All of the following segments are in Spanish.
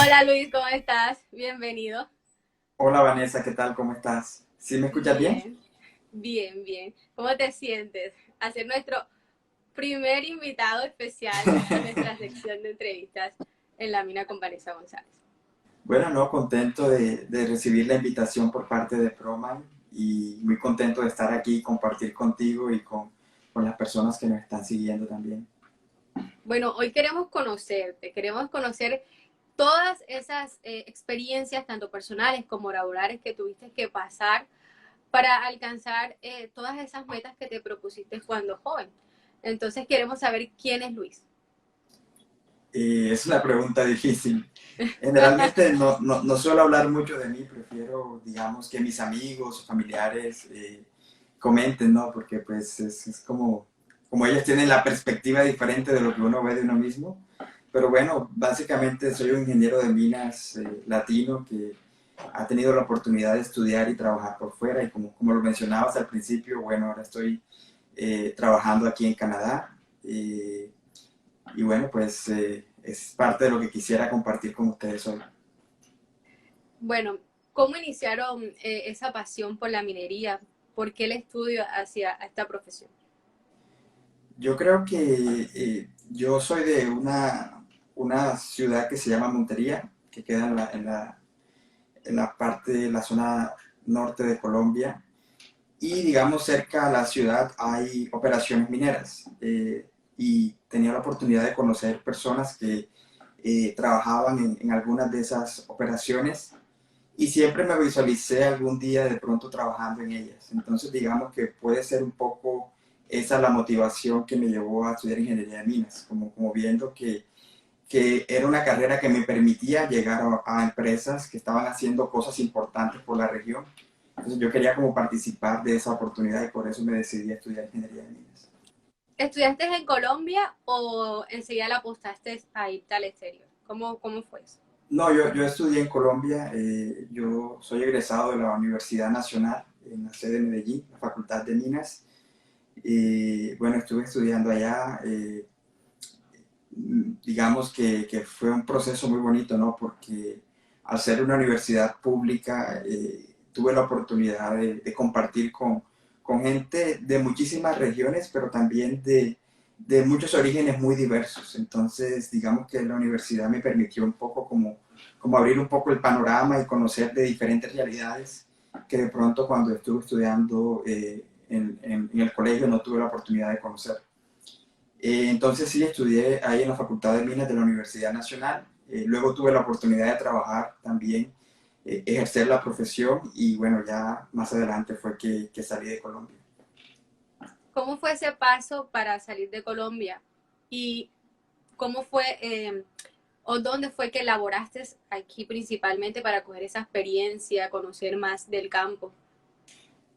Hola Luis, ¿cómo estás? Bienvenido. Hola Vanessa, ¿qué tal? ¿Cómo estás? ¿Sí me escuchas bien? Bien, bien, bien. ¿Cómo te sientes? A ser nuestro primer invitado especial en nuestra sección de entrevistas en la mina con Vanessa González. Bueno, no, contento de recibir la invitación por parte de Proman y muy contento de estar aquí y compartir contigo y con las personas que nos están siguiendo también. Bueno, hoy queremos conocerte, queremos conocer todas esas experiencias, tanto personales como laborales, que tuviste que pasar para alcanzar todas esas metas que te propusiste cuando joven. Entonces queremos saber quién es Luis. Es una pregunta difícil. Generalmente no suelo hablar mucho de mí, prefiero, digamos, que mis amigos o familiares comenten, ¿no? Porque pues es como ellos tienen la perspectiva diferente de lo que uno ve de uno mismo. Pero bueno, básicamente soy un ingeniero de minas latino que ha tenido la oportunidad de estudiar y trabajar por fuera y como lo mencionabas al principio, bueno, ahora estoy trabajando aquí en Canadá. Y bueno, pues es parte de lo que quisiera compartir con ustedes hoy. Bueno, ¿cómo iniciaron esa pasión por la minería? ¿Por qué el estudio hacia esta profesión? Yo creo que yo soy de una ciudad que se llama Montería, que queda en la parte de la zona norte de Colombia. Y digamos, cerca a la ciudad hay operaciones mineras. Y tenía la oportunidad de conocer personas que trabajaban en algunas de esas operaciones y siempre me visualicé algún día de pronto trabajando en ellas. Entonces, digamos que puede ser un poco esa la motivación que me llevó a estudiar ingeniería de minas, como viendo que era una carrera que me permitía llegar a empresas que estaban haciendo cosas importantes por la región. Entonces, yo quería como participar de esa oportunidad y por eso me decidí a estudiar ingeniería de minas. ¿Estudiaste en Colombia o enseguida la apostaste a irte al exterior? ¿Cómo fue eso? No, yo estudié en Colombia, yo soy egresado de la Universidad Nacional, en la sede de Medellín, la Facultad de Minas. Y bueno, estuve estudiando allá, digamos que fue un proceso muy bonito, ¿no? Porque al ser una universidad pública, tuve la oportunidad de compartir con gente de muchísimas regiones, pero también de muchos orígenes muy diversos. Entonces, digamos que la universidad me permitió un poco como abrir un poco el panorama y conocer de diferentes realidades que de pronto cuando estuve estudiando en el colegio no tuve la oportunidad de conocer. Entonces sí, estudié ahí en la Facultad de Minas de la Universidad Nacional. Luego tuve la oportunidad de trabajar también, ejercer la profesión y bueno, ya más adelante fue que salí de Colombia. ¿Cómo fue ese paso para salir de Colombia? ¿Y cómo fue o dónde fue que laboraste aquí principalmente para coger esa experiencia, conocer más del campo?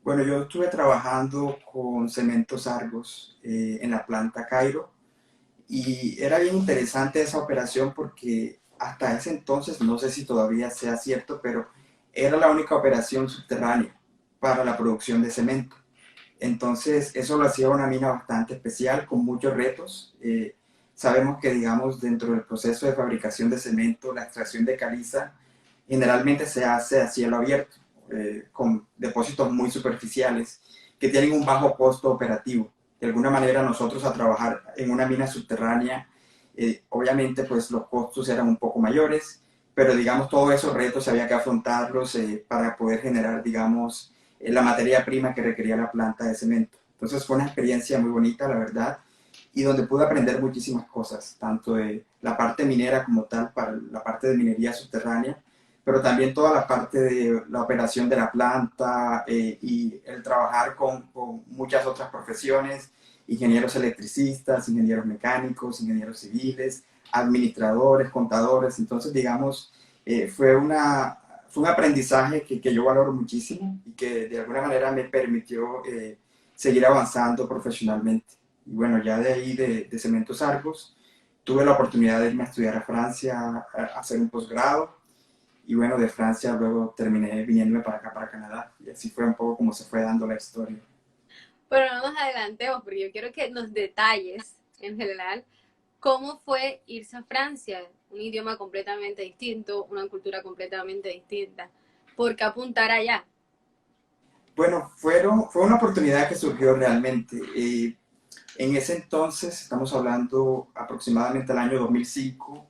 Bueno, yo estuve trabajando con Cementos Argos en la planta Cairo y era bien interesante esa operación porque hasta ese entonces, no sé si todavía sea cierto, pero era la única operación subterránea para la producción de cemento. Entonces, eso lo hacía una mina bastante especial, con muchos retos. Sabemos que, digamos, dentro del proceso de fabricación de cemento, la extracción de caliza generalmente se hace a cielo abierto, con depósitos muy superficiales que tienen un bajo costo operativo. De alguna manera, nosotros a trabajar en una mina subterránea, obviamente, pues los costos eran un poco mayores, pero digamos, todos esos retos había que afrontarlos para poder generar, digamos, la materia prima que requería la planta de cemento. Entonces fue una experiencia muy bonita, la verdad, y donde pude aprender muchísimas cosas, tanto de la parte minera como tal, para la parte de minería subterránea, pero también toda la parte de la operación de la planta y el trabajar con muchas otras profesiones, ingenieros electricistas, ingenieros mecánicos, ingenieros civiles, administradores, contadores. Entonces, digamos, fue un aprendizaje que yo valoro muchísimo y que de alguna manera me permitió seguir avanzando profesionalmente. Y bueno, ya de ahí de Cementos Argos, tuve la oportunidad de irme a estudiar a Francia, a hacer un posgrado. y bueno, de Francia luego terminé viniéndome para acá, para Canadá. Y así fue un poco como se fue dando la historia. Pero no nos adelantemos, porque yo quiero que nos detalles en general cómo fue irse a Francia, un idioma completamente distinto, una cultura completamente distinta. ¿Por qué apuntar allá? Bueno, fue una oportunidad que surgió realmente. En ese entonces, estamos hablando aproximadamente del año 2005,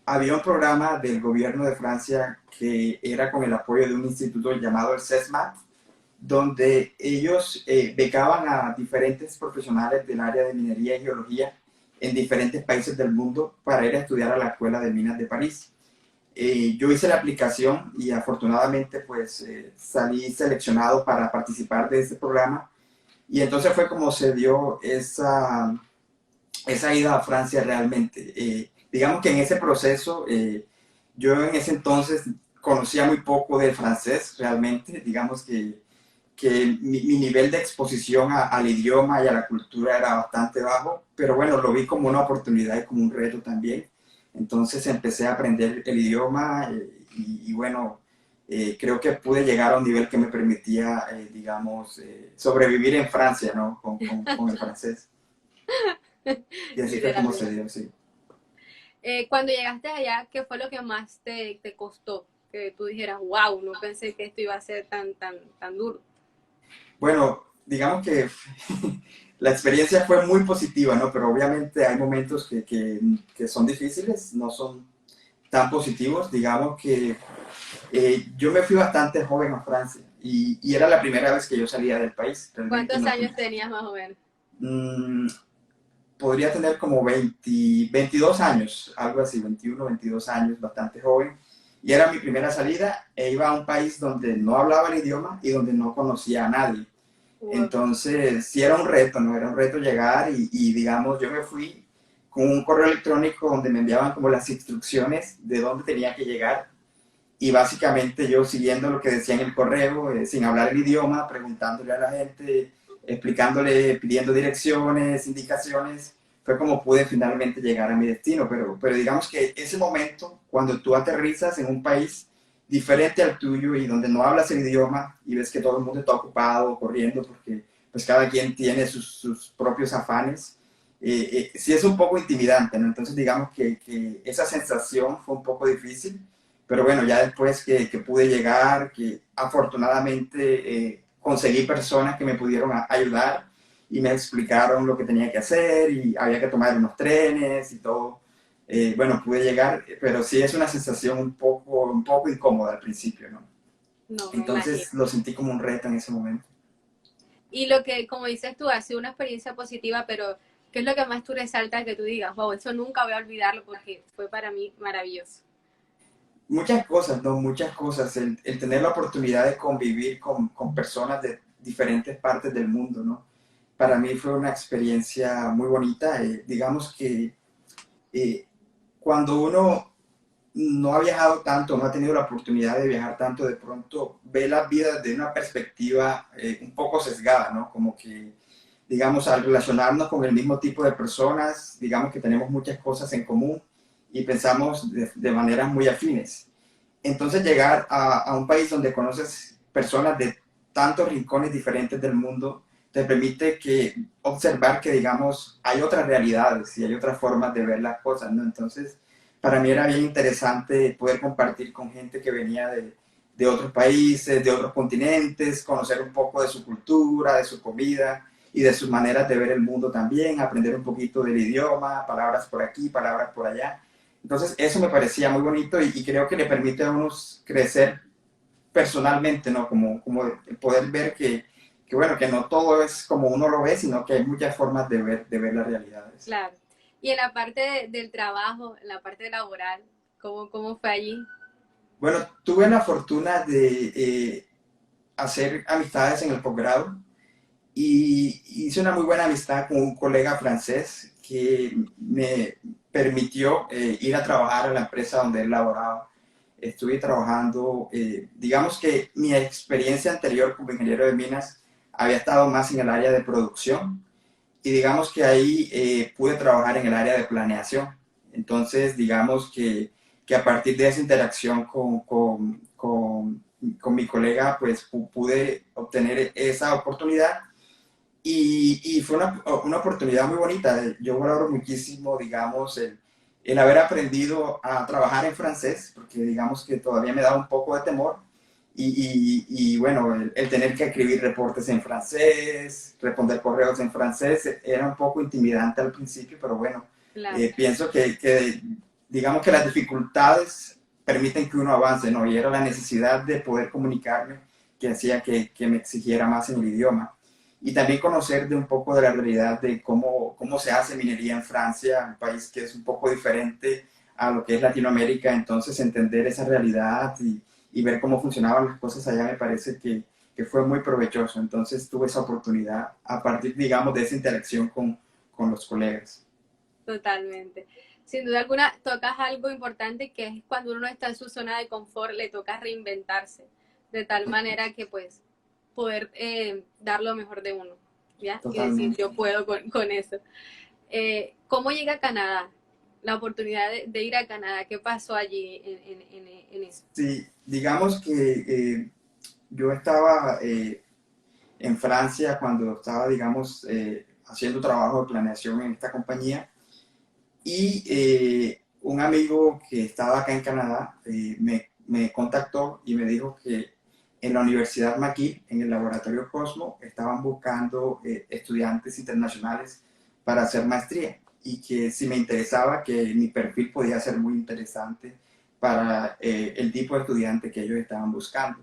había un programa del gobierno de Francia que era con el apoyo de un instituto llamado el CESMAT, donde ellos becaban a diferentes profesionales del área de minería y geología en diferentes países del mundo para ir a estudiar a la Escuela de Minas de París. Yo hice la aplicación y afortunadamente pues salí seleccionado para participar de este programa y entonces fue como se dio esa ida a Francia realmente. Digamos que en ese proceso yo en ese entonces conocía muy poco del francés realmente, digamos que mi nivel de exposición al idioma y a la cultura era bastante bajo, pero bueno, lo vi como una oportunidad y como un reto también. Entonces empecé a aprender el idioma y bueno, creo que pude llegar a un nivel que me permitía, digamos, sobrevivir en Francia, ¿no? Con el francés. Y así fue como se Literalmente. dio, sí. Cuando llegaste allá, ¿qué fue lo que más te costó? Que tú dijeras, wow, no pensé que esto iba a ser tan duro. Bueno, digamos que la experiencia fue muy positiva, ¿no? Pero obviamente hay momentos que son difíciles, no son tan positivos. Digamos que yo me fui bastante joven a Francia y era la primera vez que yo salía del país. Realmente ¿Cuántos no años tenías más o menos? mm, podría tener como 22 años, algo así, 21, 22 años, bastante joven. Y era mi primera salida e iba a un país donde no hablaba el idioma y donde no conocía a nadie. Wow. Entonces, sí era un reto, ¿no? Era un reto llegar digamos, yo me fui con un correo electrónico donde me enviaban como las instrucciones de dónde tenía que llegar y básicamente yo siguiendo lo que decía en el correo, sin hablar el idioma, preguntándole a la gente, explicándole, pidiendo direcciones, indicaciones, fue como pude finalmente llegar a mi destino. Pero digamos que ese momento, cuando tú aterrizas en un país diferente al tuyo y donde no hablas el idioma y ves que todo el mundo está ocupado, corriendo, porque pues cada quien tiene sus propios afanes, sí es un poco intimidante, ¿no? Entonces digamos que esa sensación fue un poco difícil, pero bueno, ya después que pude llegar, que afortunadamente conseguí personas que me pudieron ayudar y me explicaron lo que tenía que hacer y había que tomar unos trenes y todo. Bueno, pude llegar, pero sí es una sensación un poco incómoda al principio, ¿no? No, me imagino. Entonces lo sentí como un reto en ese momento. Y lo que, como dices tú, ha sido una experiencia positiva, pero ¿qué es lo que más tú resaltas que tú digas, wow, eso nunca voy a olvidarlo porque fue para mí maravilloso? Muchas cosas, ¿no? Muchas cosas. El tener la oportunidad de convivir con personas de diferentes partes del mundo, ¿no? Para mí fue una experiencia muy bonita. Digamos que eh, cuando uno no ha viajado tanto, no ha tenido la oportunidad de viajar tanto, de pronto ve las vidas de una perspectiva un poco sesgada, ¿no? Como que, digamos, al relacionarnos con el mismo tipo de personas, digamos que tenemos muchas cosas en común y pensamos de maneras muy afines. Entonces llegar a un país donde conoces personas de tantos rincones diferentes del mundo te permite observar que, digamos, hay otras realidades y hay otras formas de ver las cosas, ¿no? Entonces, para mí era bien interesante poder compartir con gente que venía de otros países, de otros continentes, conocer un poco de su cultura, de su comida y de sus maneras de ver el mundo también, aprender un poquito del idioma, palabras por aquí, palabras por allá. Entonces, eso me parecía muy bonito y creo que le permite a uno crecer personalmente, ¿no? Como poder ver bueno, que no todo es como uno lo ve, sino que hay muchas formas de ver las realidades. Claro. Y en la parte del trabajo, en la parte laboral, ¿cómo fue allí? Bueno, tuve la fortuna de hacer amistades en el posgrado y hice una muy buena amistad con un colega francés que me permitió ir a trabajar a la empresa donde él laboraba. Estuve trabajando, digamos que mi experiencia anterior como ingeniero de minas había estado más en el área de producción y digamos que ahí pude trabajar en el área de planeación. Entonces, digamos que que a partir de esa interacción con mi colega, pues pude obtener esa oportunidad y fue una oportunidad muy bonita. Yo valoro muchísimo, digamos, el haber aprendido a trabajar en francés, porque digamos que todavía me da un poco de temor. Y bueno, el tener que escribir reportes en francés, responder correos en francés, era un poco intimidante al principio, pero bueno, Claro. pienso digamos que las dificultades permiten que uno avance, ¿no? Y era la necesidad de poder comunicarme que hacía que me exigiera más en el idioma y también conocer de un poco de la realidad de cómo se hace minería en Francia, un país que es un poco diferente a lo que es Latinoamérica, entonces entender esa realidad y ver cómo funcionaban las cosas allá me parece que fue muy provechoso, entonces tuve esa oportunidad a partir, digamos, de esa interacción con los colegas. Totalmente. Sin duda alguna, tocas algo importante que es cuando uno está en su zona de confort, le toca reinventarse, de tal manera que pues poder dar lo mejor de uno, ¿ya? Y decir, Totalmente. yo puedo con eso. ¿Cómo llega a Canadá? La oportunidad de ir a Canadá, ¿qué pasó allí en eso? Sí, digamos que yo estaba en Francia cuando estaba, digamos, haciendo trabajo de planeación en esta compañía y un amigo que estaba acá en Canadá me contactó y me dijo que en la Universidad McGill, en el laboratorio Cosmo, estaban buscando estudiantes internacionales para hacer maestría y que si me interesaba, que mi perfil podía ser muy interesante para el tipo de estudiante que ellos estaban buscando.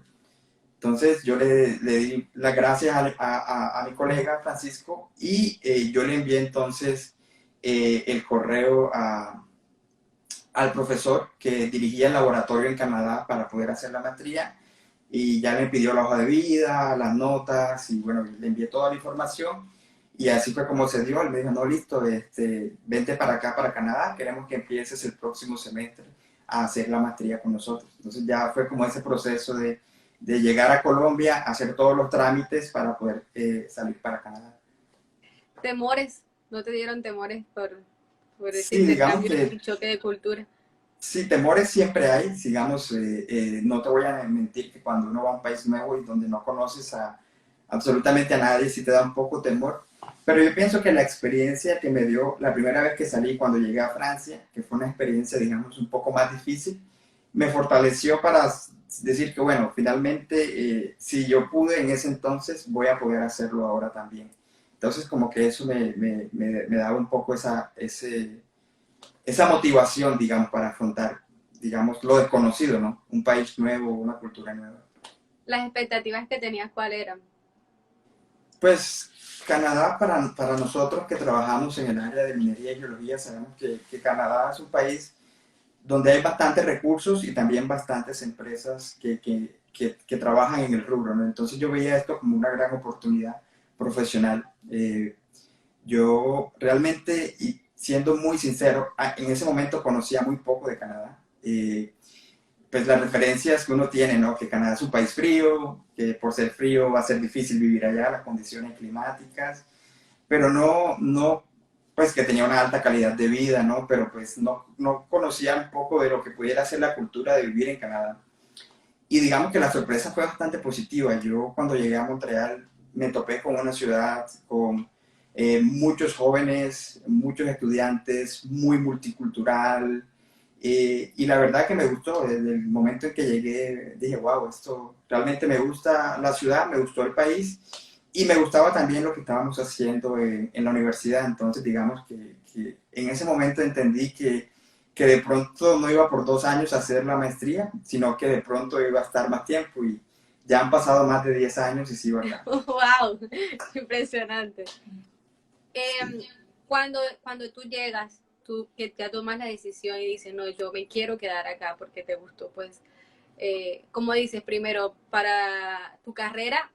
Entonces yo le di las gracias a mi colega Francisco y yo le envié entonces el correo al profesor que dirigía el laboratorio en Canadá para poder hacer la maestría y ya me pidió la hoja de vida, las notas y bueno, le envié toda la información y así fue como se dio. Él me dijo, no, listo, vente para acá, para Canadá, queremos que empieces el próximo semestre a hacer la maestría con nosotros. Entonces ya fue como ese proceso de llegar a Colombia, hacer todos los trámites para poder salir para Canadá. ¿Temores? ¿No te dieron temores por ese Sí, digamos intercambio que y choque de cultura? sí, temores siempre hay, digamos, no te voy a mentir que cuando uno va a un país nuevo y donde no conoces absolutamente a nadie, sí te da un poco temor, pero yo pienso que la experiencia que me dio la primera vez que salí cuando llegué a Francia, que fue una experiencia, digamos, un poco más difícil, me fortaleció para decir que, bueno, finalmente, si yo pude en ese entonces, voy a poder hacerlo ahora también. Entonces, como que eso me daba un poco esa motivación, digamos, para afrontar, digamos, lo desconocido, ¿no? Un país nuevo, una cultura nueva. Las expectativas que tenías, ¿cuáles eran? Pues Canadá, para nosotros que trabajamos en el área de minería y geología, sabemos que Canadá es un país donde hay bastantes recursos y también bastantes empresas que trabajan en el rubro, ¿no? Entonces yo veía esto como una gran oportunidad profesional. Yo realmente, y siendo muy sincero, en ese momento conocía muy poco de Canadá. Pues las referencias que uno tiene, ¿no? Que Canadá es un país frío, que por ser frío va a ser difícil vivir allá, las condiciones climáticas, pero no pues que tenía una alta calidad de vida, ¿no? Pero pues no conocía un poco de lo que pudiera ser la cultura de vivir en Canadá. Y digamos que la sorpresa fue bastante positiva. Yo cuando llegué a Montreal me topé con una ciudad con muchos jóvenes, muchos estudiantes, muy multicultural. Y la verdad que me gustó. Desde el momento en que llegué dije, wow, esto realmente me gusta la ciudad, me gustó el país y me gustaba también lo que estábamos haciendo en la universidad. Entonces digamos que en ese momento entendí que de pronto no iba por 2 años a hacer la maestría, sino que de pronto iba a estar más tiempo y ya han pasado más de 10 años y sigo acá. ¡Wow! Impresionante. Sí. Cuando tú llegas, tú que ya tomas la decisión y dices, no, yo me quiero quedar acá porque te gustó, pues, como dices, primero, para tu carrera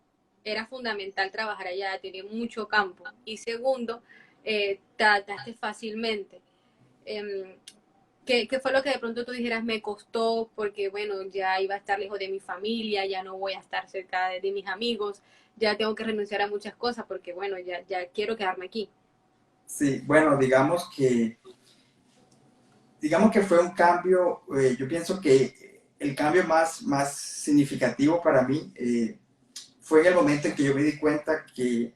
era fundamental trabajar allá, tiene mucho campo. Y segundo, te adaptaste fácilmente. Eh, ¿qué fue lo que de pronto tú dijeras me costó? Porque, bueno, ya iba a estar lejos de mi familia, ya no voy a estar cerca de mis amigos, ya tengo que renunciar a muchas cosas porque, bueno, ya quiero quedarme aquí. Sí, bueno, digamos que digamos que fue un cambio, yo pienso que el cambio más significativo para mí fue en el momento en que yo me di cuenta que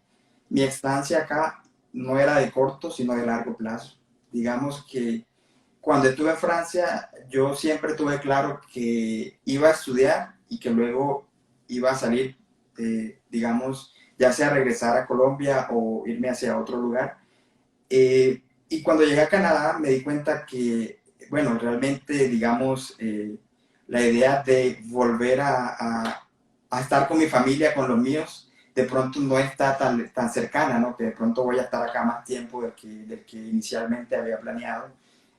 mi estancia acá no era de corto, sino de largo plazo. Digamos que cuando estuve en Francia, yo siempre tuve claro que iba a estudiar y que luego iba a salir, digamos, ya sea regresar a Colombia o irme hacia otro lugar. Y cuando llegué a Canadá me di cuenta que, bueno, realmente, digamos, la idea de volver a estar con mi familia, con los míos, de pronto no está tan cercana, ¿no? Que de pronto voy a estar acá más tiempo del que inicialmente había planeado.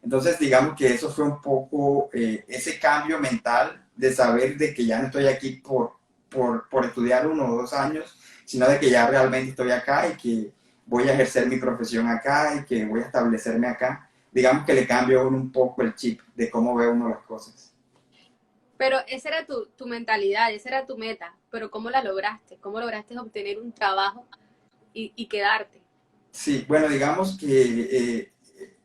Entonces, digamos que eso fue un poco ese cambio mental de saber de que ya no estoy aquí por estudiar 1 o 2 años, sino de que ya realmente estoy acá y que voy a ejercer mi profesión acá y que voy a establecerme acá. Digamos que le cambio a uno un poco el chip de cómo ve uno las cosas. Pero esa era tu mentalidad, esa era tu meta, pero ¿cómo la lograste? ¿Cómo lograste obtener un trabajo y quedarte? Sí, bueno, digamos que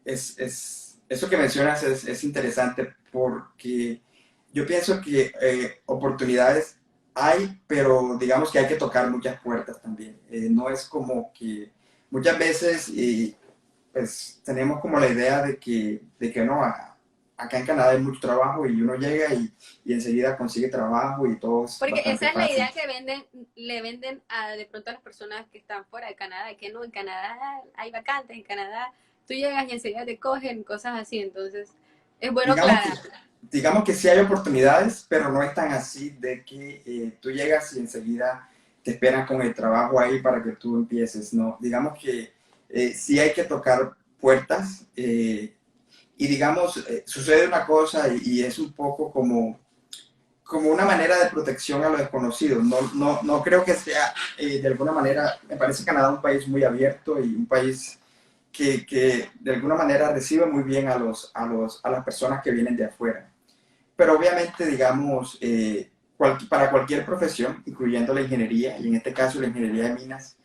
eso que mencionas es interesante porque yo pienso que oportunidades hay, pero digamos que hay que tocar muchas puertas también. No es como que muchas veces pues tenemos como la idea de que no, acá en Canadá hay mucho trabajo y uno llega y enseguida consigue trabajo y todo es Porque bastante esa es la fácil. idea que le venden de pronto a las personas que están fuera de Canadá, que no, en Canadá hay vacantes, en Canadá tú llegas y enseguida te cogen, cosas así, entonces es bueno Digamos que, aclarar. digamos que sí hay oportunidades, pero no es tan así de que tú llegas y enseguida te esperan con el trabajo ahí para que tú empieces, ¿no? Digamos que sí hay que tocar puertas y digamos, sucede una cosa y es un poco como una manera de protección a lo desconocido. No creo que sea de alguna manera, me parece Canadá un país muy abierto y un país que de alguna manera recibe muy bien a las personas que vienen de afuera. Pero obviamente, digamos, para cualquier profesión, incluyendo la ingeniería, y en este caso la ingeniería de minas,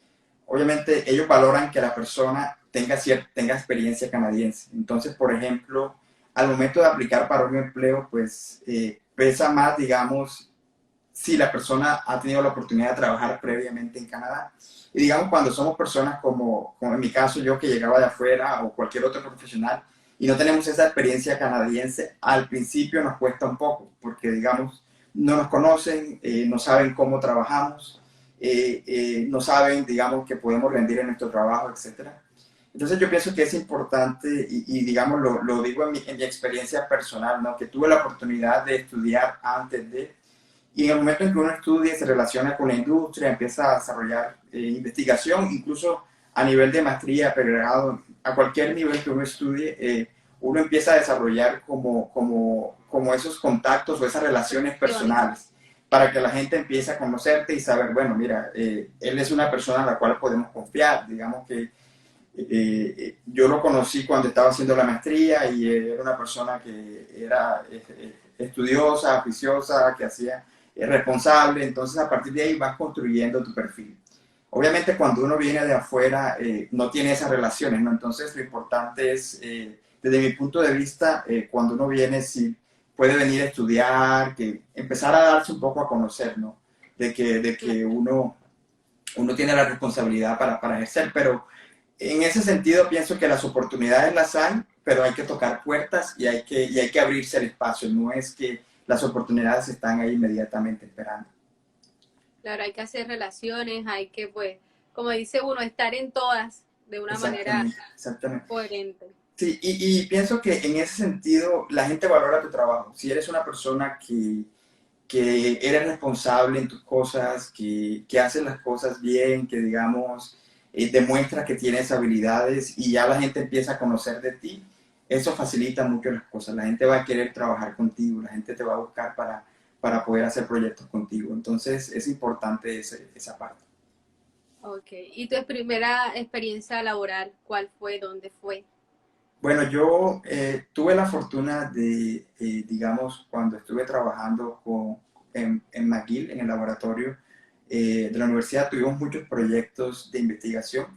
obviamente ellos valoran que la persona tenga experiencia canadiense. Entonces, por ejemplo, al momento de aplicar para un empleo, pues pesa más, digamos, si la persona ha tenido la oportunidad de trabajar previamente en Canadá. Y digamos, cuando somos personas como en mi caso, yo que llegaba de afuera o cualquier otro profesional y no tenemos esa experiencia canadiense, al principio nos cuesta un poco, porque digamos, no nos conocen, no saben cómo trabajamos, no saben, digamos, que podemos rendir en nuestro trabajo, etcétera. Entonces yo pienso que es importante y digamos, lo digo en mi experiencia personal, ¿no? Que tuve la oportunidad de estudiar antes de y en el momento en que uno estudia y se relaciona con la industria, empieza a desarrollar investigación, incluso a nivel de maestría, pregrado, a cualquier nivel que uno estudie, uno empieza a desarrollar como esos contactos o esas relaciones Conexiones. personales para que la gente empiece a conocerte y saber, bueno, mira, él es una persona a la cual podemos confiar, digamos que yo lo conocí cuando estaba haciendo la maestría y era una persona que era estudiosa, juiciosa, que hacía responsable, entonces a partir de ahí vas construyendo tu perfil. Obviamente cuando uno viene de afuera no tiene esas relaciones, ¿no? Entonces lo importante es, desde mi punto de vista, cuando uno viene, sí puede venir a estudiar, que empezar a darse un poco a conocer, ¿no? De que uno tiene la responsabilidad para ejercer, pero en ese sentido pienso que las oportunidades las hay, pero hay que tocar puertas y hay que abrirse el espacio. No es que las oportunidades están ahí inmediatamente esperando. Claro, hay que hacer relaciones, hay que, pues, como dice uno, estar en todas de una manera Exactamente, exactamente. coherente. Sí, y pienso que en ese sentido la gente valora tu trabajo. Si eres una persona que eres responsable en tus cosas, que haces las cosas bien, que digamos, demuestras que tienes habilidades y ya la gente empieza a conocer de ti, eso facilita mucho las cosas. La gente va a querer trabajar contigo, la gente te va a buscar para poder hacer proyectos contigo. Entonces es importante esa parte. Ok. ¿Y tu primera experiencia laboral, cuál fue? ¿Dónde fue? Bueno, yo tuve la fortuna de, digamos, cuando estuve trabajando en McGill, en el laboratorio de la universidad, tuvimos muchos proyectos de investigación,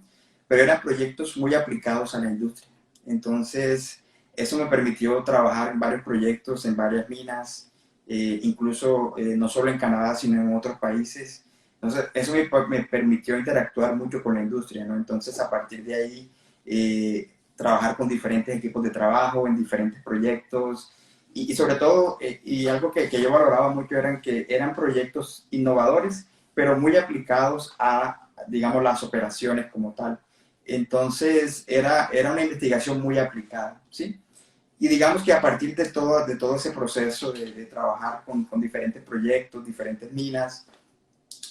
pero eran proyectos muy aplicados a la industria. Entonces, Eso me permitió trabajar en varios proyectos, en varias minas, incluso no solo en Canadá, sino en otros países. Entonces, eso me permitió interactuar mucho con la industria, ¿no? Entonces, a partir de ahí, trabajar con diferentes equipos de trabajo, en diferentes proyectos, y sobre todo, y algo que yo valoraba mucho eran que eran proyectos innovadores, pero muy aplicados a, digamos, las operaciones como tal. Entonces, era una investigación muy aplicada, ¿sí? Y digamos que a partir de todo ese proceso de trabajar con diferentes proyectos, diferentes minas,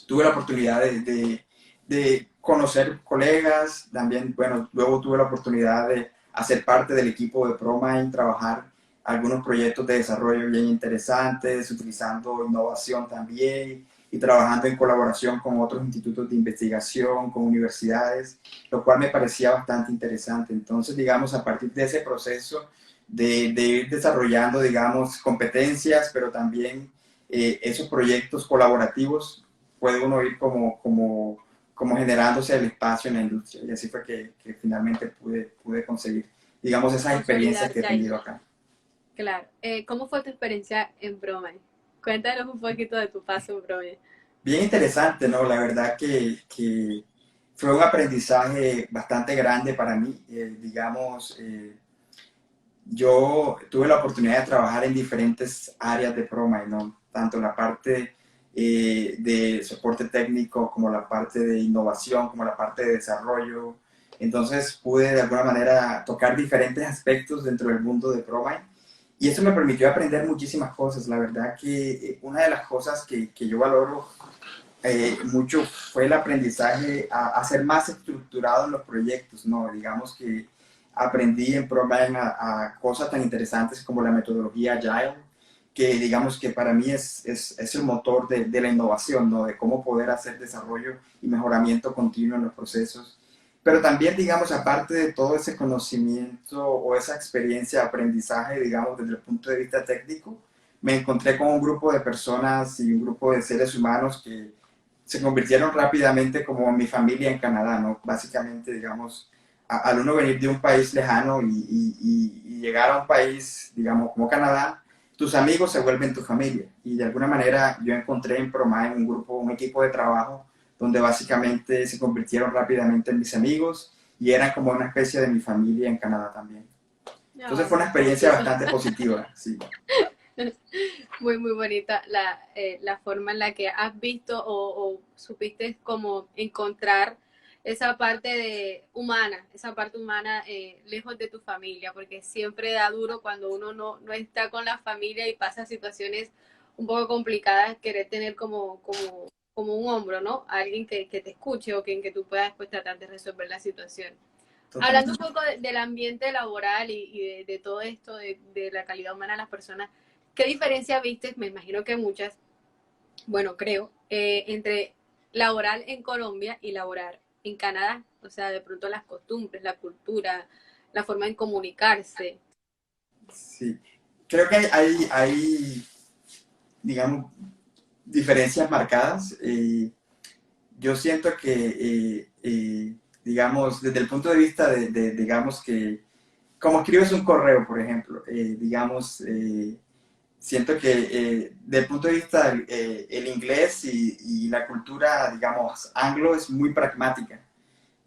tuve la oportunidad de conocer colegas, también, bueno, luego tuve la oportunidad de hacer parte del equipo de ProMind, trabajar algunos proyectos de desarrollo bien interesantes, utilizando innovación también y trabajando en colaboración con otros institutos de investigación, con universidades, lo cual me parecía bastante interesante. Entonces, digamos, a partir de ese proceso de ir desarrollando, digamos, competencias, pero también esos proyectos colaborativos puede uno ir como generándose el espacio en la industria. Y así fue que finalmente pude conseguir, digamos, esas experiencias que he consolidarte ahí. tenido acá. Claro. ¿Cómo fue tu experiencia en Bromine? Cuéntanos un poquito de tu paso en Bromine. Bien interesante, ¿no? La verdad que fue un aprendizaje bastante grande para mí. Digamos, yo tuve la oportunidad de trabajar en diferentes áreas de Promine, ¿no? Tanto la parte de soporte técnico como la parte de innovación, como la parte de desarrollo. Entonces pude de alguna manera tocar diferentes aspectos dentro del mundo de Promine y eso me permitió aprender muchísimas cosas. La verdad que una de las cosas que yo valoro mucho fue el aprendizaje a ser más estructurado en los proyectos, ¿no? Digamos que aprendí en ProMind a cosas tan interesantes como la metodología Agile, que digamos que para mí es el motor de la innovación, ¿no? De cómo poder hacer desarrollo y mejoramiento continuo en los procesos. Pero también, digamos, aparte de todo ese conocimiento o esa experiencia de aprendizaje, digamos, desde el punto de vista técnico, me encontré con un grupo de personas y un grupo de seres humanos que se convirtieron rápidamente como mi familia en Canadá, ¿no? Básicamente, digamos, al uno venir de un país lejano y llegar a un país, digamos, como Canadá, tus amigos se vuelven tu familia. Y de alguna manera yo encontré en ProMind un grupo, un equipo de trabajo donde básicamente se convirtieron rápidamente en mis amigos y eran como una especie de mi familia en Canadá también. Entonces No, fue una muy experiencia bonito. bastante positiva, sí. Muy, muy bonita la forma en la que has visto o supiste como encontrar esa parte humana, esa parte humana lejos de tu familia, porque siempre da duro cuando uno no está con la familia y pasa situaciones un poco complicadas, querer tener como un hombro, ¿no? Alguien que te escuche o que, en que tú puedas después tratar de resolver la situación. Hablando un Totalmente. poco del ambiente laboral y de todo esto, de la calidad humana de las personas, ¿qué diferencia viste? Me imagino que muchas, bueno, creo, entre laboral en Colombia y laborar en Canadá. O sea, de pronto las costumbres, la cultura, la forma de comunicarse. Sí. Creo que hay digamos, diferencias marcadas. Yo siento que, digamos, desde el punto de vista digamos que, como escribes un correo, por ejemplo, digamos, siento que desde el punto de vista el inglés y la cultura, digamos, anglo es muy pragmática.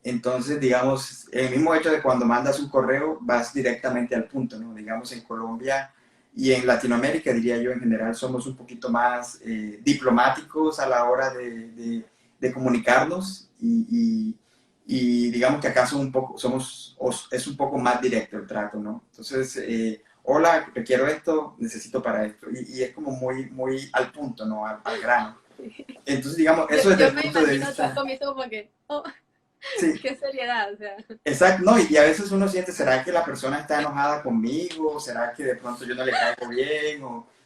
Entonces, digamos, el mismo hecho de cuando mandas un correo, vas directamente al punto, ¿no? Digamos, en Colombia y en Latinoamérica, diría yo, en general, somos un poquito más diplomáticos a la hora de comunicarnos y digamos que acá es un poco más directo el trato, ¿no? Entonces, hola, requiero esto, necesito para esto. Y es como muy al punto, ¿no? Al grano. Entonces, digamos, eso desde Yo el me punto de imagino tú al vista... comienzo como que, oh, Sí, qué seriedad, o sea. exacto, no, y a veces uno siente, ¿será que la persona está enojada conmigo? ¿Será que de pronto yo no le caigo bien?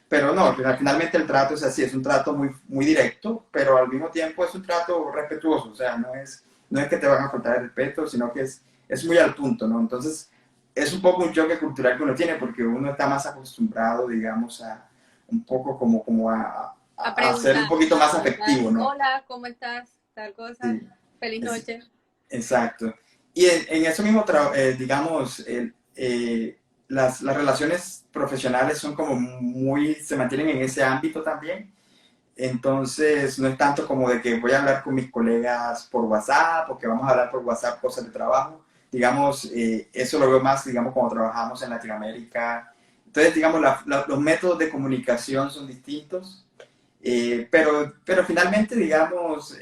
Pero no, finalmente el trato es así, es un trato muy directo, pero al mismo tiempo es un trato respetuoso, o sea, no es que te van a faltar el respeto, sino que es muy al punto, ¿no? Entonces, es un poco un choque cultural que uno tiene, porque uno está más acostumbrado, digamos, a un poco como A a ser un preguntar, poquito a más preguntar, afectivo, ¿no? hola, ¿cómo estás? Tal cosa, Sí, feliz es, noche. exacto. Y en eso mismo, digamos, las relaciones profesionales son como muy, se mantienen en ese ámbito también. Entonces, no es tanto como de que voy a hablar con mis colegas por WhatsApp o que vamos a hablar por WhatsApp cosas de trabajo. Digamos, eso lo veo más, digamos, cuando trabajamos en Latinoamérica. Entonces, digamos, los métodos de comunicación son distintos, pero finalmente, digamos,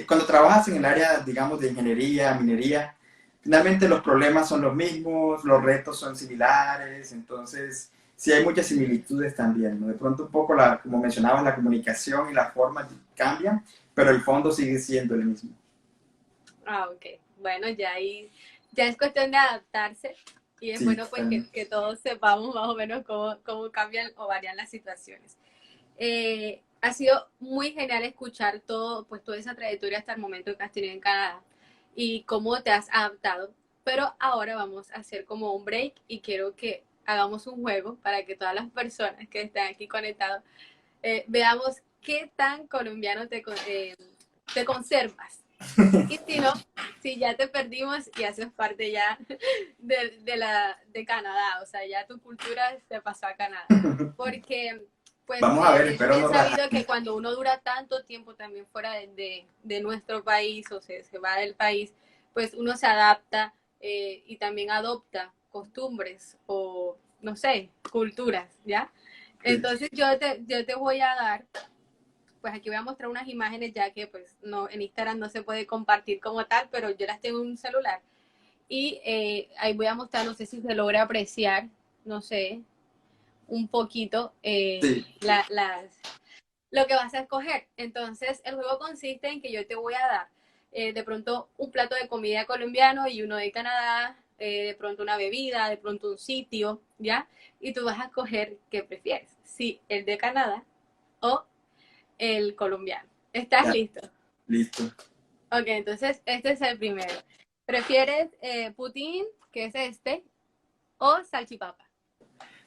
cuando trabajas en el área, digamos, de ingeniería, minería, finalmente los problemas son los mismos, los retos son similares, entonces sí hay muchas similitudes también, ¿no? De pronto un poco, como mencionabas, la comunicación y la forma cambian, pero el fondo sigue siendo el mismo. Ah, ok. Bueno, ya ahí, ya es cuestión de adaptarse y es Sí, bueno pues totalmente. que todos sepamos más o menos cómo cambian o varían las situaciones. Ha sido muy genial escuchar todo, pues toda esa trayectoria hasta el momento que has tenido en Canadá y cómo te has adaptado. Pero ahora vamos a hacer como un break y quiero que hagamos un juego para que todas las personas que están aquí conectados veamos qué tan colombiano te conservas. Y si no, si ya te perdimos y haces parte ya de Canadá, o sea, ya tu cultura se pasó a Canadá. Porque, pues, Vamos a ver, es espero bien no rajar. sabido que cuando uno dura tanto tiempo también fuera de nuestro país o se va del país, pues uno se adapta y también adopta costumbres o, no sé, culturas, ¿ya? Sí. Entonces yo te voy a dar, pues aquí voy a mostrar unas imágenes ya que pues no, en Instagram no se puede compartir como tal, pero yo las tengo en un celular. Y ahí voy a mostrar, no sé si se logra apreciar, no sé, un poquito Sí. lo que vas a escoger. Entonces, el juego consiste en que yo te voy a dar de pronto un plato de comida colombiano y uno de Canadá, de pronto una bebida, de pronto un sitio, ¿ya? Y tú vas a escoger qué prefieres, si el de Canadá o el colombiano. ¿Estás Ya, listo? listo. Ok, entonces este es el primero. ¿Prefieres putín, que es este, o salchipapa?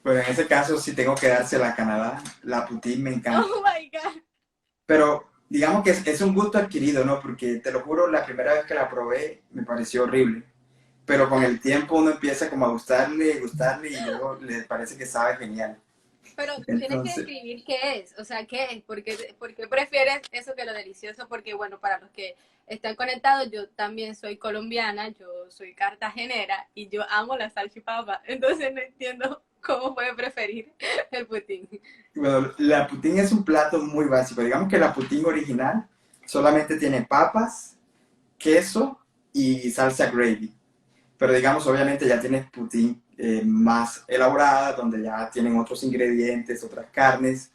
Bueno, en ese caso sí tengo que dársela a Canadá. La poutine me encanta. Oh my god. Pero digamos que es un gusto adquirido, ¿no? Porque te lo juro, la primera vez que la probé me pareció horrible. Pero con el tiempo uno empieza como a gustarle, gustarle y luego le parece que sabe genial. Pero tienes que Entonces, describir qué es, o sea, qué es, por qué prefieres eso que lo delicioso, porque bueno, para los que están conectados, yo también soy colombiana, yo soy cartagenera y yo amo la salchipapa, entonces no entiendo cómo puede preferir el putín. bueno, la poutine es un plato muy básico. Digamos que la poutine original solamente tiene papas, queso y salsa gravy. Pero digamos, obviamente ya tienes poutine más elaborada, donde ya tienen otros ingredientes, otras carnes.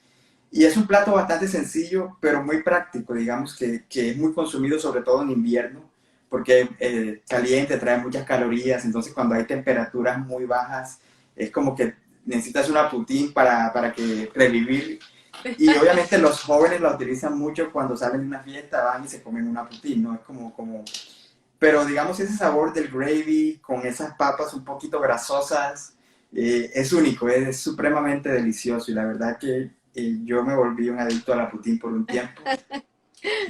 Y es un plato bastante sencillo, pero muy práctico, digamos que es muy consumido sobre todo en invierno, porque caliente, trae muchas calorías, entonces cuando hay temperaturas muy bajas, es como que necesitas una poutine para que revivir. Y obviamente los jóvenes la utilizan mucho cuando salen de una fiesta, van y se comen una poutine, ¿no? Es como pero digamos ese sabor del gravy con esas papas un poquito grasosas es único, es supremamente delicioso y la verdad que yo me volví un adicto a la poutine por un tiempo.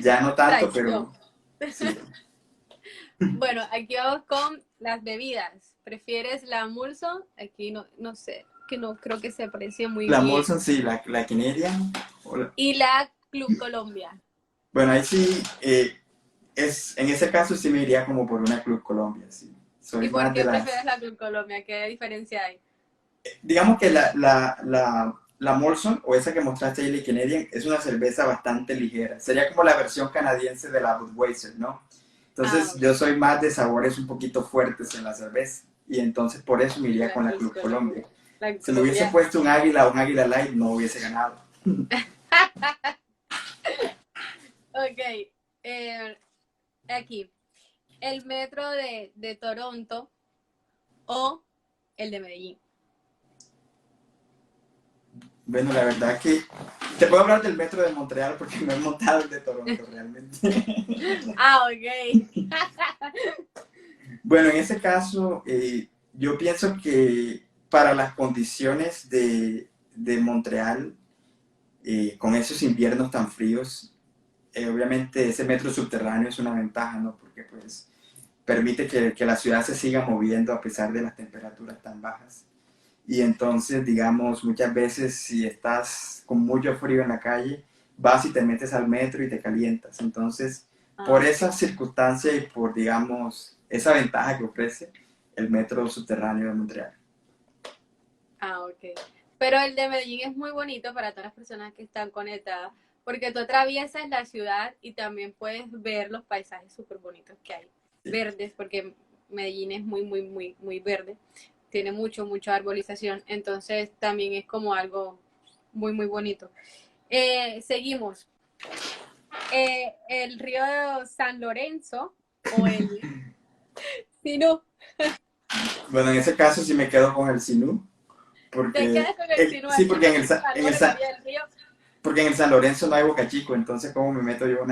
Ya no tanto, Traición. pero sí. Bueno, aquí vamos con las bebidas. ¿Prefieres la Mulson? Aquí no, no sé, que no creo que se aprecie muy La bien. Molson sí, la Canadian. Y la Club Colombia. Bueno, ahí sí, en ese caso sí me iría como por una Club Colombia, sí. ¿Y Soy por más de qué las. prefieres la Club Colombia? ¿Qué diferencia hay? Digamos que la Molson, o esa que mostraste ahí, la Canadian, es una cerveza bastante ligera. Sería como la versión canadiense de la Budweiser, ¿no? Ah, Entonces ok. yo soy más de sabores un poquito fuertes en la cerveza. Y entonces por eso me iría La con la Club Club Colombia. Colombia. La Club Si me hubiese Colombia. puesto un águila o un águila light, no hubiese ganado. Ok. eh, aquí. ¿El metro de Toronto o el de Medellín? Bueno, la verdad que te puedo hablar del metro de Montreal porque no he montado el de Toronto realmente. Ah, ok. Bueno, en ese caso, yo pienso que para las condiciones de Montreal, con esos inviernos tan fríos, obviamente ese metro subterráneo es una ventaja, ¿no? Porque pues permite que la ciudad se siga moviendo a pesar de las temperaturas tan bajas. Y entonces, digamos, muchas veces si estás con mucho frío en la calle, vas y te metes al metro y te calientas. Entonces, Ah, por ok. esa circunstancia y por, digamos, esa ventaja que ofrece el metro subterráneo de Montreal. Ah, ok. Pero el de Medellín es muy bonito para todas las personas que están conectadas, porque tú atraviesas la ciudad y también puedes ver los paisajes súper bonitos que hay. Sí. Verdes, porque Medellín es muy, muy, muy, muy verde. Tiene mucho, mucha arbolización. Entonces también es como algo muy, muy bonito. Seguimos. El río San Lorenzo o el Sinú. Bueno, en ese caso sí me quedo con el Sinú, Te porque quedas con el Sinú. sí, Aquí no hay mucho calor en el día del río. porque en el San Lorenzo no hay Boca Chico, entonces ¿cómo me meto yo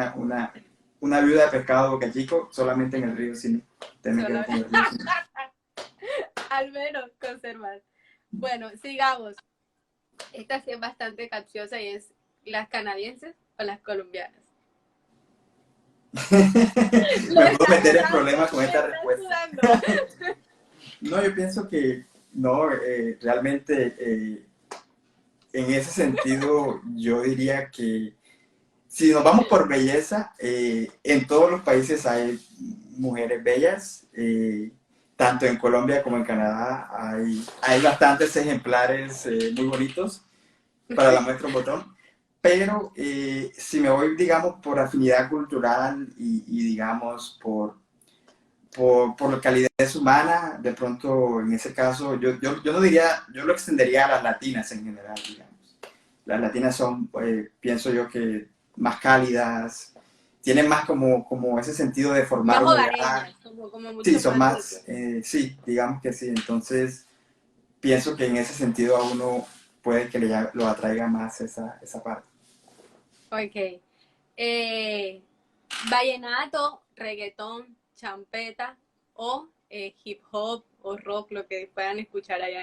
una viuda de pescado de Boca Chico solamente en el río Sinú? Te me Solo quedo con el río Sinú. al menos conservar. Bueno, sigamos. Esta sí es bastante capciosa y es las canadienses o las colombianas. Lo Me puedo estás meter en sudando, problemas con me esta estás respuesta. sudando. No, yo pienso que no, realmente en ese sentido yo diría que si nos vamos por belleza, en todos los países hay mujeres bellas, tanto en Colombia como en Canadá hay bastantes ejemplares muy bonitos para la muestra un botón, pero si me voy, digamos, por afinidad cultural y digamos, por calidez humana, de pronto, en ese caso, yo no diría, yo lo extendería a las latinas en general, digamos. Las latinas son, pienso yo, que más cálidas, tienen más como ese sentido de formar Más un hogar. hogareñas, como Sí, mucho son más más, limpias. sí, digamos que sí. Entonces, pienso que en ese sentido a uno puede que lo atraiga más esa parte. Ok. Vallenato, reggaetón, champeta o hip hop o rock, lo que puedan escuchar allá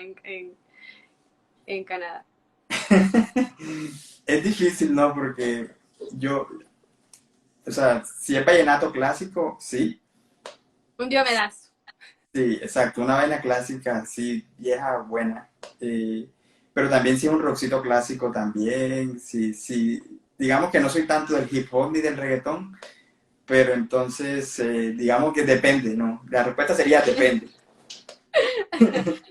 en Canadá. Es difícil, ¿no? Porque yo, o sea, si es vallenato clásico, sí, Un diomedazo. sí, exacto, una vaina clásica, sí, vieja, buena. Eh, pero también si es un rockcito clásico también, sí, sí, digamos que no soy tanto del hip hop ni del reggaetón, pero entonces digamos que depende, ¿no? La respuesta sería depende.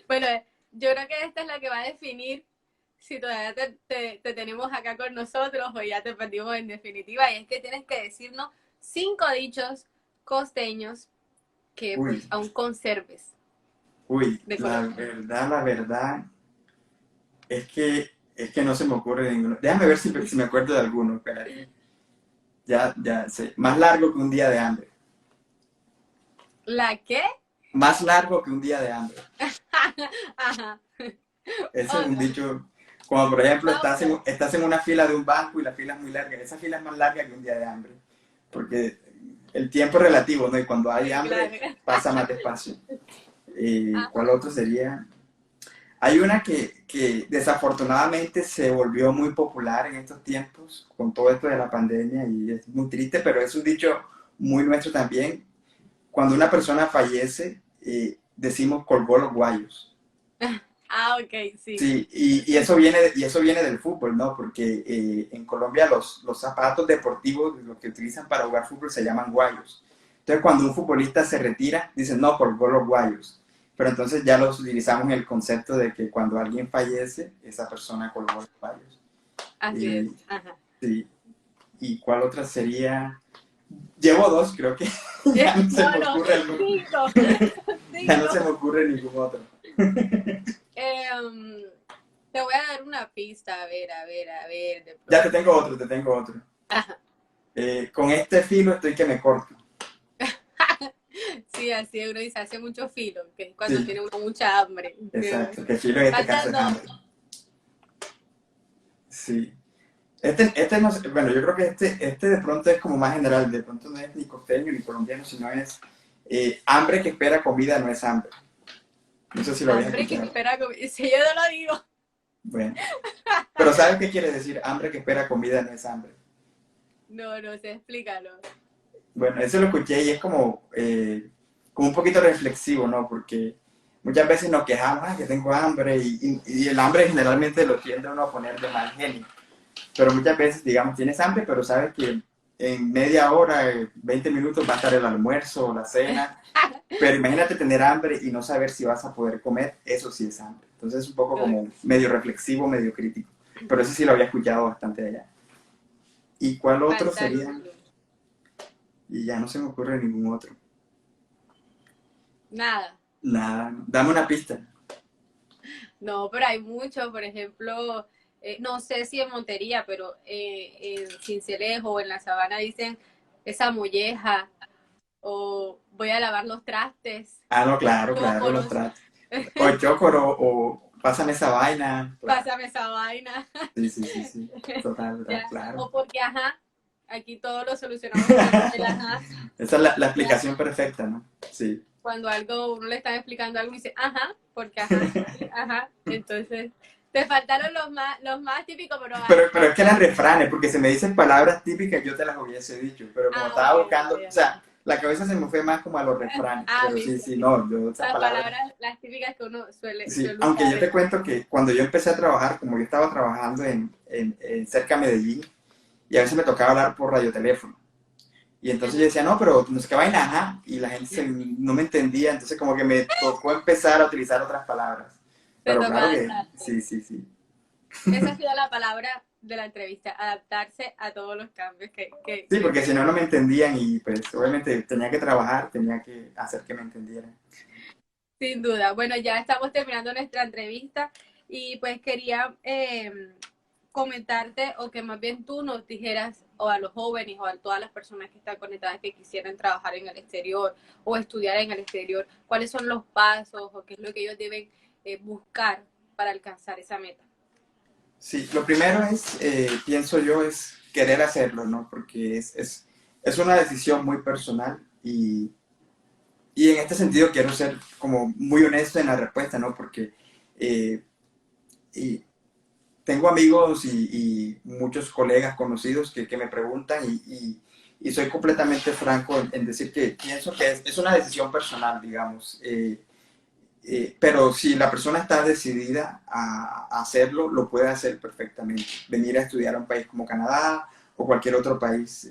Bueno, yo creo que esta es la que va a definir si todavía te tenemos acá con nosotros o ya te perdimos en definitiva. Y es que tienes que decirnos 5 dichos costeños que Uy, pues aún conserves de Colombia. la verdad es que no se me ocurre ninguno. Déjame ver si me acuerdo de alguno, espérate. Ya sé. Más largo que un día de hambre. ¿La qué? Más largo que un día de hambre. Ajá. Ese es un Otra. dicho, como por ejemplo La otra. estás en una fila de un banco y la fila es muy larga. Esa fila es más larga que un día de hambre. Porque el tiempo es relativo, ¿no? Y cuando hay Sí, claro. hambre pasa más despacio. ¿Cuál Ajá. otro sería? Hay una que desafortunadamente se volvió muy popular en estos tiempos con todo esto de la pandemia y es muy triste, pero es un dicho muy nuestro también. Cuando una persona fallece, decimos colgó los guayos. Ah, ok, sí. Sí, y eso viene del fútbol, ¿no? Porque en Colombia los zapatos deportivos, los que utilizan para jugar fútbol, se llaman guayos. Entonces, cuando un futbolista se retira, dicen, no, colgó los guayos. Pero entonces ya los utilizamos en el concepto de que cuando alguien fallece, esa persona colgó los guayos. Así es. Y, Ajá. sí, ¿y cuál otra sería? Llevo dos, creo que ya no se No, me no, ocurre son alguno. cinco. Son Ya no cinco. se me ocurre ningún otro. Em, te voy a dar una pista, a ver, de Ya pronto. te tengo otro. Ajá. Con este filo estoy que me corto. Sí, así uno dice, hace mucho filo, que es cuando Sí, tiene uno mucha hambre. exacto. Que filo en este caso Faltan es dos. hambre. Sí. Este no sé, bueno, yo creo que este de pronto es como más general. De pronto no es ni costeño ni colombiano, sino es hambre que espera comida no es hambre. No sé si lo habías Hambre que escuchado. espera comida. Si yo no lo digo. Bueno. Pero ¿sabes qué quiere decir? Hambre que espera comida no es hambre. No, no sé, explícalo. Bueno, eso lo escuché y es como, como un poquito reflexivo, ¿no? Porque muchas veces nos quejamos, que tengo hambre, y el hambre generalmente lo tiende uno a poner de mal genio. Pero muchas veces, digamos, tienes hambre, pero sabes que en media hora, 20 minutos va a estar el almuerzo o la cena. Pero imagínate tener hambre y no saber si vas a poder comer, eso sí es hambre. Entonces es un poco como medio reflexivo, medio crítico. Pero eso sí lo había escuchado bastante de allá. ¿Y cuál otro Falta sería? lúpulo. Y ya no se me ocurre ningún otro. Nada. Nada, no. Dame una pista. No, pero hay muchos, por ejemplo, no sé si en Montería, pero en Cincelejo o en la Sabana dicen esa molleja o voy a lavar los trastes, Ah, no, claro, claro, los chócoros, tratos. O el chocoro, o pásame esa vaina. Claro. pásame esa vaina, Sí, sí, sí, sí. Total, total, ya. claro. O porque ajá, aquí todo lo solucionamos con el ajá, Esa es la ya. explicación perfecta, ¿no? Sí. Cuando algo, uno le está explicando algo y dice ajá, porque ajá, sí, ajá, entonces te faltaron los más típicos, pero Pero es que eran refranes, porque si me dices palabras típicas, yo te las hubiese dicho. Pero como ah, estaba ok, buscando, o ok, sea, la cabeza se me fue más como a los refranes. Pero sí, viste, sí, no, yo esas las palabras. palabras, las típicas que uno Sí, suele aunque usar. yo te cuento que cuando yo empecé a trabajar, como yo estaba trabajando en cerca de Medellín, y a veces me tocaba hablar por radioteléfono. Y entonces yo Ajá. decía, no, pero no sé qué vaina, ajá, y la gente no me entendía, entonces como que me tocó empezar a utilizar otras palabras. Te Pero tocó claro que adaptarte. sí, sí, sí. Esa ha sido la palabra de la entrevista, adaptarse a todos los cambios Sí, que porque si vienen. no, no me entendían y pues obviamente tenía que trabajar, tenía que hacer que me entendieran. Sin duda. Bueno, ya estamos terminando nuestra entrevista y pues quería comentarte o que más bien tú nos dijeras o a los jóvenes o a todas las personas que están conectadas que quisieran trabajar en el exterior o estudiar en el exterior, cuáles son los pasos o qué es lo que ellos deben buscar para alcanzar esa meta. Sí, lo primero es, pienso yo, es querer hacerlo, ¿no? Porque es una decisión muy personal y en este sentido quiero ser como muy honesto en la respuesta, ¿no? Porque eh, y tengo amigos y muchos colegas conocidos que me preguntan y soy completamente franco en decir que pienso que es una decisión personal, digamos. Pero si la persona está decidida a hacerlo, lo puede hacer perfectamente. Venir a estudiar a un país como Canadá o cualquier otro país.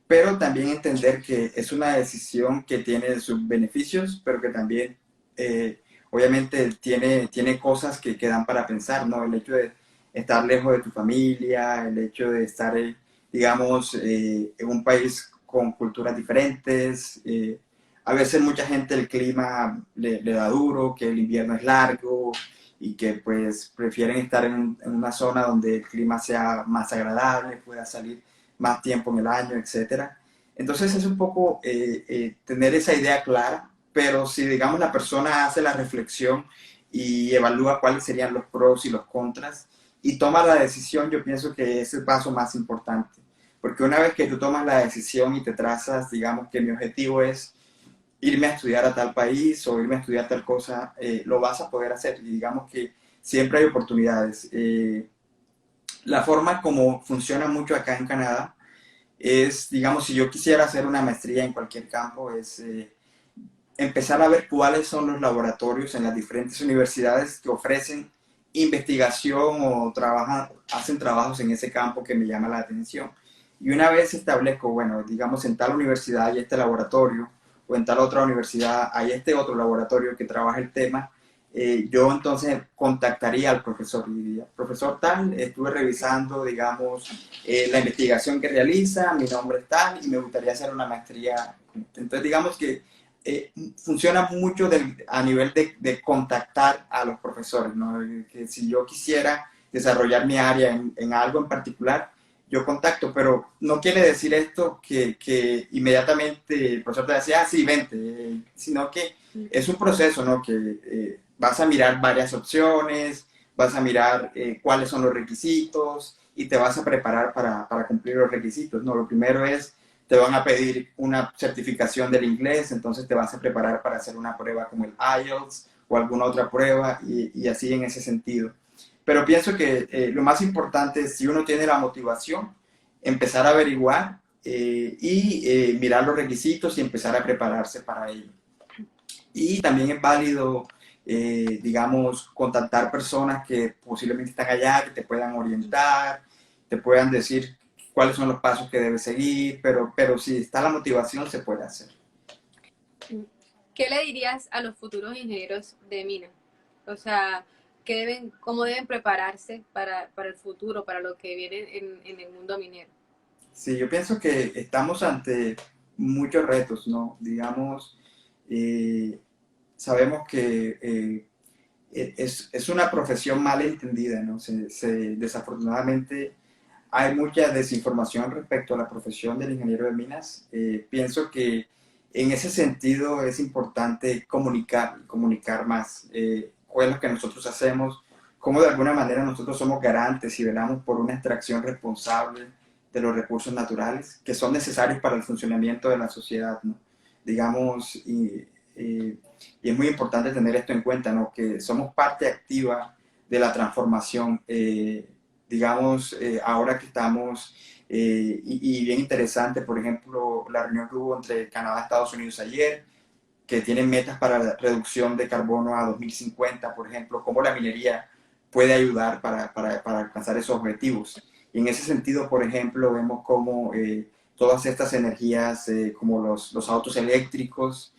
Pero también entender que es una decisión que tiene sus beneficios, pero que también obviamente tiene cosas que dan para pensar, ¿no? El hecho de estar lejos de tu familia, el hecho de estar, digamos, en un país con culturas diferentes. A veces mucha gente el clima le da duro, que el invierno es largo y que pues prefieren estar en una zona donde el clima sea más agradable, pueda salir más tiempo en el año, etcétera. Entonces es un poco tener esa idea clara, pero si digamos la persona hace la reflexión y evalúa cuáles serían los pros y los contras y toma la decisión, yo pienso que es el paso más importante. Porque una vez que tú tomas la decisión y te trazas, digamos que mi objetivo es irme a estudiar a tal país o irme a estudiar tal cosa, lo vas a poder hacer. Y digamos que siempre hay oportunidades. La forma como funciona mucho acá en Canadá es, digamos, si yo quisiera hacer una maestría en cualquier campo, es empezar a ver cuáles son los laboratorios en las diferentes universidades que ofrecen investigación o hacen trabajos en ese campo que me llama la atención. Y una vez establezco, bueno, digamos, en tal universidad hay este laboratorio, o en tal otra universidad hay este otro laboratorio que trabaja el tema, yo entonces contactaría al profesor y diría, profesor tal, estuve revisando, digamos, la investigación que realiza, mi nombre es tal y me gustaría hacer una maestría. Entonces, digamos que funciona mucho a nivel de contactar a los profesores, ¿no? Que si yo quisiera desarrollar mi área en algo en particular, yo contacto, pero no quiere decir esto que inmediatamente el profesor te decía, ah, sí, vente, sino que es un proceso, ¿no? Que vas a mirar varias opciones, vas a mirar cuáles son los requisitos y te vas a preparar para cumplir los requisitos, ¿no? Lo primero es te van a pedir una certificación del inglés, entonces te vas a preparar para hacer una prueba como el IELTS o alguna otra prueba y así en ese sentido. Pero pienso que lo más importante es si uno tiene la motivación, empezar a averiguar y mirar los requisitos y empezar a prepararse para ello. Y también es válido, digamos, contactar personas que posiblemente están allá, que te puedan orientar, te puedan decir cuáles son los pasos que debes seguir, pero si está la motivación, se puede hacer. ¿Qué le dirías a los futuros ingenieros de mina? O sea, cómo deben prepararse para el futuro, para lo que viene en el mundo minero? Sí, yo pienso que estamos ante muchos retos, ¿no? Digamos, eh, sabemos que es una profesión mal entendida, ¿no? Desafortunadamente hay mucha desinformación respecto a la profesión del ingeniero de minas. Pienso que en ese sentido es importante comunicar más cuál es lo que nosotros hacemos, cómo de alguna manera nosotros somos garantes y velamos por una extracción responsable de los recursos naturales que son necesarios para el funcionamiento de la sociedad, ¿no? Digamos, y es muy importante tener esto en cuenta, ¿no? Que somos parte activa de la transformación. Digamos, ahora que estamos, y bien interesante, por ejemplo, la reunión que hubo entre Canadá y Estados Unidos ayer, que tienen metas para la reducción de carbono a 2050, por ejemplo, cómo la minería puede ayudar para alcanzar esos objetivos. Y en ese sentido, por ejemplo, vemos cómo todas estas energías, como los autos eléctricos,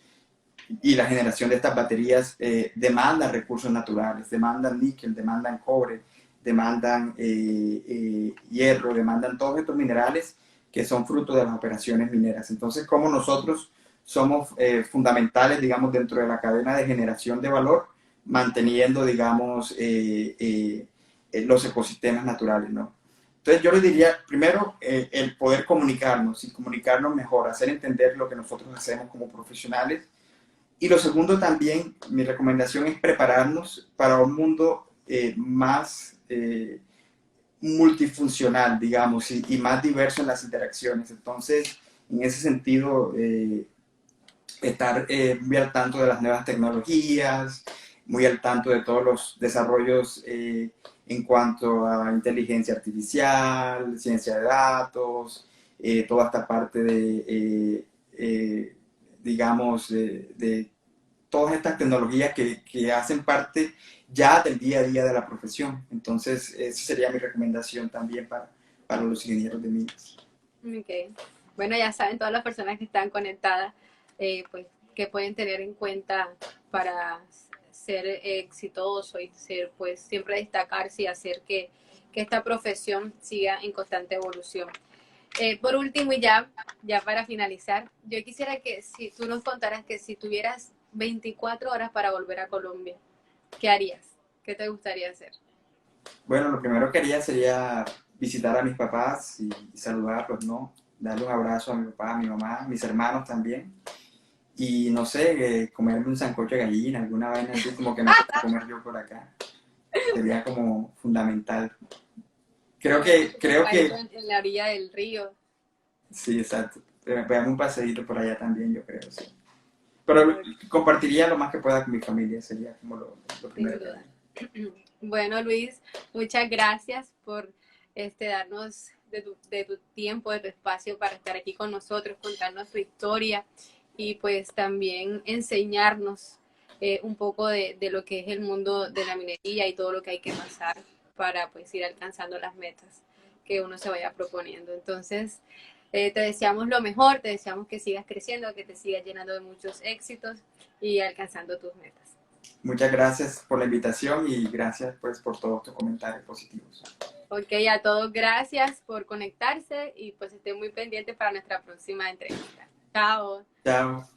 y la generación de estas baterías demanda recursos naturales, demandan níquel, demandan cobre, demandan hierro, demandan todos estos minerales que son fruto de las operaciones mineras. Entonces, como nosotros somos fundamentales, digamos, dentro de la cadena de generación de valor, manteniendo, digamos, los ecosistemas naturales, ¿no? Entonces yo les diría, primero, el poder comunicarnos y comunicarnos mejor, hacer entender lo que nosotros hacemos como profesionales, y lo segundo también, mi recomendación es prepararnos para un mundo más multifuncional, digamos, y más diverso en las interacciones. Entonces, en ese sentido, estar muy al tanto de las nuevas tecnologías, muy al tanto de todos los desarrollos en cuanto a inteligencia artificial, ciencia de datos, toda esta parte de, digamos, de todas estas tecnologías que hacen parte ya del día a día de la profesión. Entonces, esa sería mi recomendación también para los ingenieros de minas. Okay. Bueno, ya saben todas las personas que están conectadas, pues que pueden tener en cuenta para ser exitoso y ser, pues siempre destacarse y hacer que esta profesión siga en constante evolución. Por último y ya para finalizar, yo quisiera que si tú nos contaras que si tuvieras 24 horas para volver a Colombia, ¿qué harías? ¿Qué te gustaría hacer? Bueno, lo primero que haría sería visitar a mis papás y saludarlos, ¿no? Darle un abrazo a mi papá, a mi mamá, a mis hermanos también. Y no sé, comerme un sancocho de gallina, alguna vaina así como que me pueda comer yo por acá. Sería como fundamental. Un Creo pescadito que, en la orilla del río. sí, exacto. Pegarme un paseíto por allá también, yo creo, sí. Pero compartiría lo más que pueda con mi familia, sería como lo Sin primero que duda. haría. Bueno, Luis, muchas gracias por darnos de tu tiempo, de tu espacio para estar aquí con nosotros, contarnos tu historia y pues también enseñarnos un poco de lo que es el mundo de la minería y todo lo que hay que pasar para pues ir alcanzando las metas que uno se vaya proponiendo. Entonces, te deseamos lo mejor, te deseamos que sigas creciendo, que te sigas llenando de muchos éxitos y alcanzando tus metas. Muchas gracias por la invitación y gracias pues por todos tus comentarios positivos. Ok, a todos gracias por conectarse y pues estén muy pendientes para nuestra próxima entrevista. Chao. Chao.